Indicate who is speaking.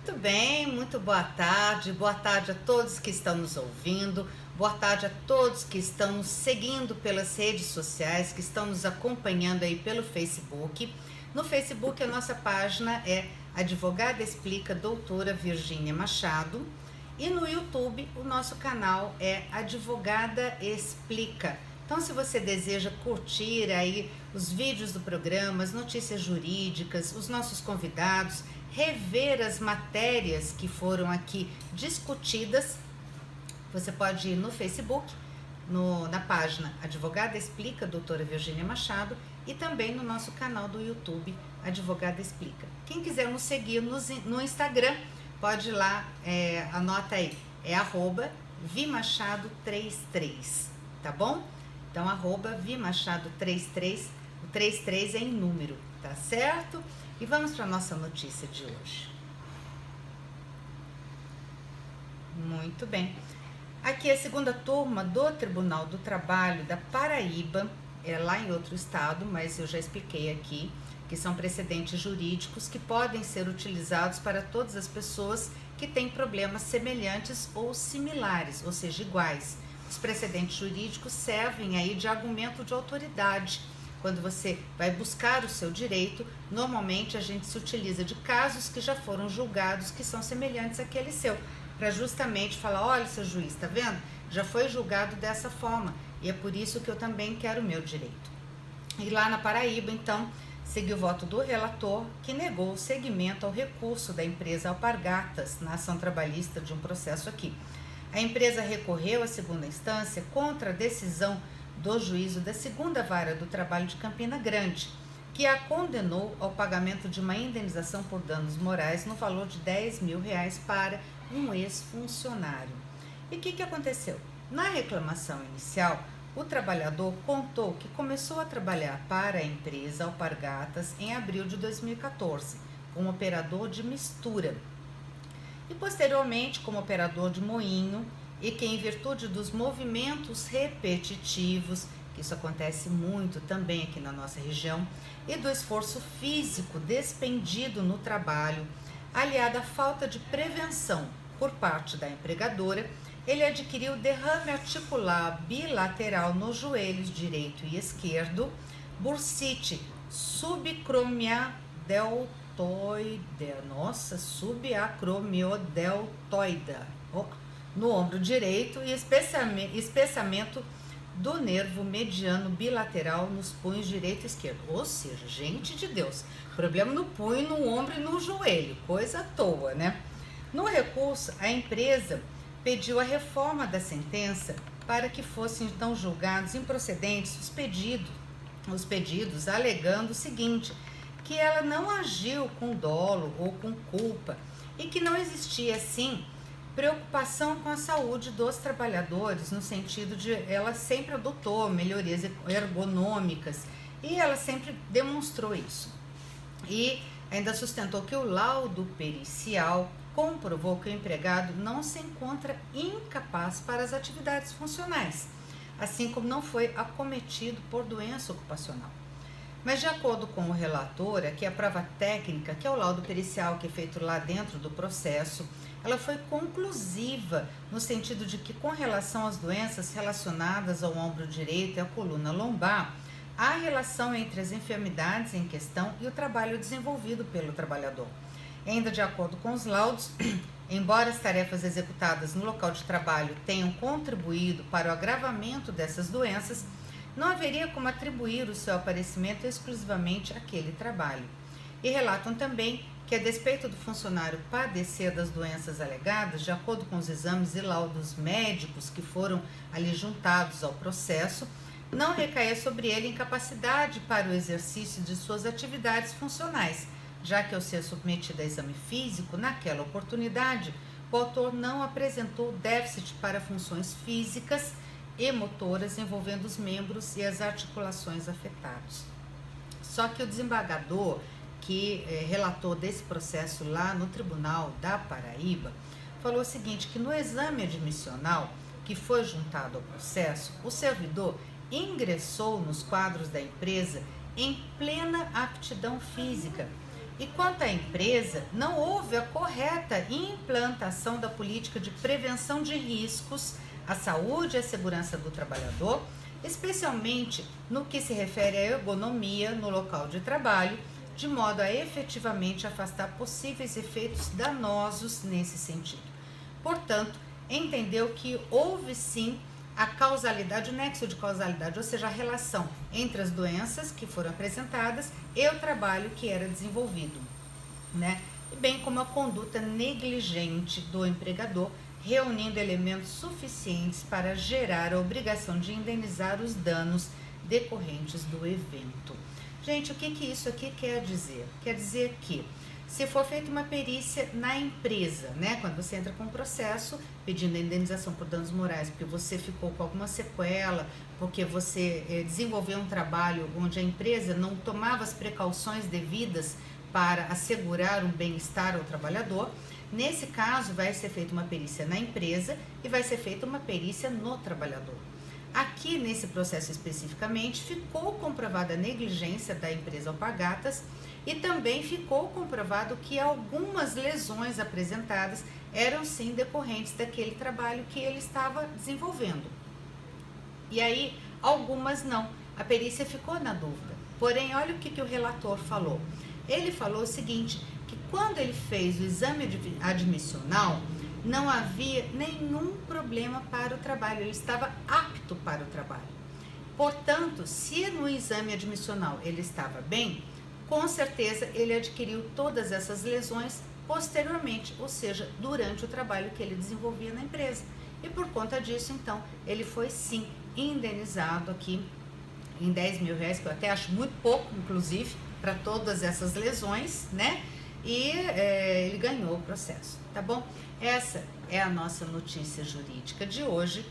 Speaker 1: Muito bem, muito boa tarde a todos que estão nos ouvindo, boa tarde a todos que estão nos seguindo pelas redes sociais, que estão nos acompanhando aí pelo Facebook. No Facebook a nossa página é Advogada Explica Doutora Virgínia Machado e no YouTube o nosso canal é Advogada Explica. Então, se você deseja curtir aí os vídeos do programa, as notícias jurídicas, os nossos convidados, rever as matérias que foram aqui discutidas, você pode ir no Facebook, na página Advogada Explica, Doutora Virgínia Machado, e também no nosso canal do YouTube, Advogada Explica. Quem quiser nos seguir no Instagram, pode ir lá, anota aí, é @vimachado33, tá bom? Então, @vimachado33, o 33 é em número, tá certo? E vamos para a nossa notícia de hoje. Muito bem. Aqui é a segunda turma do Tribunal do Trabalho da Paraíba, é lá em outro estado, mas eu já expliquei aqui, que são precedentes jurídicos que podem ser utilizados para todas as pessoas que têm problemas semelhantes ou similares, ou seja, iguais. Os precedentes jurídicos servem aí de argumento de autoridade. Quando você vai buscar o seu direito, normalmente a gente se utiliza de casos que já foram julgados, que são semelhantes àquele seu, para justamente falar, olha, seu juiz, tá vendo? Já foi julgado dessa forma, e é por isso que eu também quero o meu direito. E lá na Paraíba, então, seguiu o voto do relator, que negou o seguimento ao recurso da empresa Alpargatas na ação trabalhista de um processo aqui. A empresa recorreu à segunda instância contra a decisão do juízo da segunda vara do trabalho de Campina Grande, que a condenou ao pagamento de uma indenização por danos morais no valor de R$10 mil para um ex-funcionário. E o que aconteceu? Na reclamação inicial, o trabalhador contou que começou a trabalhar para a empresa Alpargatas em abril de 2014, como operador de mistura, e posteriormente como operador de moinho, e que em virtude dos movimentos repetitivos, que isso acontece muito também aqui na nossa região, e do esforço físico despendido no trabalho, aliado à falta de prevenção por parte da empregadora, ele adquiriu derrame articular bilateral nos joelhos direito e esquerdo, bursite subacromiodeltoide, no ombro direito e espessamento do nervo mediano bilateral nos punhos direito e esquerdo. Ou seja, gente de Deus, problema no punho, no ombro e no joelho, coisa à toa, né? No recurso, a empresa pediu a reforma da sentença para que fossem então julgados improcedentes os pedidos alegando o seguinte, que ela não agiu com dolo ou com culpa e que não existia, assim, preocupação com a saúde dos trabalhadores, no sentido de ela sempre adotou melhorias ergonômicas e ela sempre demonstrou isso. E ainda sustentou que o laudo pericial comprovou que o empregado não se encontra incapaz para as atividades funcionais, assim como não foi acometido por doença ocupacional. Mas, de acordo com o relator, aqui a prova técnica, que é o laudo pericial que é feito lá dentro do processo, ela foi conclusiva no sentido de que, com relação às doenças relacionadas ao ombro direito e à coluna lombar, há relação entre as enfermidades em questão e o trabalho desenvolvido pelo trabalhador. Ainda de acordo com os laudos, embora as tarefas executadas no local de trabalho tenham contribuído para o agravamento dessas doenças, não haveria como atribuir o seu aparecimento exclusivamente àquele trabalho. E relatam também que, a despeito do funcionário padecer das doenças alegadas, de acordo com os exames e laudos médicos que foram ali juntados ao processo, não recaía sobre ele incapacidade para o exercício de suas atividades funcionais, já que, ao ser submetido a exame físico, naquela oportunidade, o autor não apresentou déficit para funções físicas e motoras envolvendo os membros e as articulações afetados. Só que o desembargador que relatou desse processo lá no Tribunal da Paraíba falou o seguinte, que no exame admissional que foi juntado ao processo, o servidor ingressou nos quadros da empresa em plena aptidão física E quanto à empresa, não houve a correta implantação da política de prevenção de riscos à saúde e à segurança do trabalhador, especialmente no que se refere à ergonomia no local de trabalho, de modo a efetivamente afastar possíveis efeitos danosos nesse sentido. Portanto, entendeu que houve sim a causalidade, o nexo de causalidade, ou seja, a relação entre as doenças que foram apresentadas e o trabalho que era desenvolvido, né? Bem como a conduta negligente do empregador, reunindo elementos suficientes para gerar a obrigação de indenizar os danos decorrentes do evento. Gente, o que isso aqui quer dizer? Quer dizer que se for feita uma perícia na empresa, né, quando você entra com um processo pedindo indenização por danos morais, porque você ficou com alguma sequela, porque você desenvolveu um trabalho onde a empresa não tomava as precauções devidas para assegurar um bem-estar ao trabalhador, nesse caso vai ser feita uma perícia na empresa e vai ser feita uma perícia no trabalhador. Aqui, nesse processo especificamente, ficou comprovada a negligência da empresa Alpargatas e também ficou comprovado que algumas lesões apresentadas eram sim decorrentes daquele trabalho que ele estava desenvolvendo. E aí, algumas não. A perícia ficou na dúvida. Porém, olha o que o relator falou. Ele falou o seguinte, que quando ele fez o exame admissional, não havia nenhum problema para o trabalho, ele estava apto para o trabalho. Portanto, se no exame admissional ele estava bem, com certeza ele adquiriu todas essas lesões posteriormente, ou seja, durante o trabalho que ele desenvolvia na empresa. E por conta disso, então, ele foi sim indenizado aqui em R$10 mil, que eu até acho muito pouco, inclusive, para todas essas lesões, né? E ele ganhou o processo, tá bom? Essa é a nossa notícia jurídica de hoje.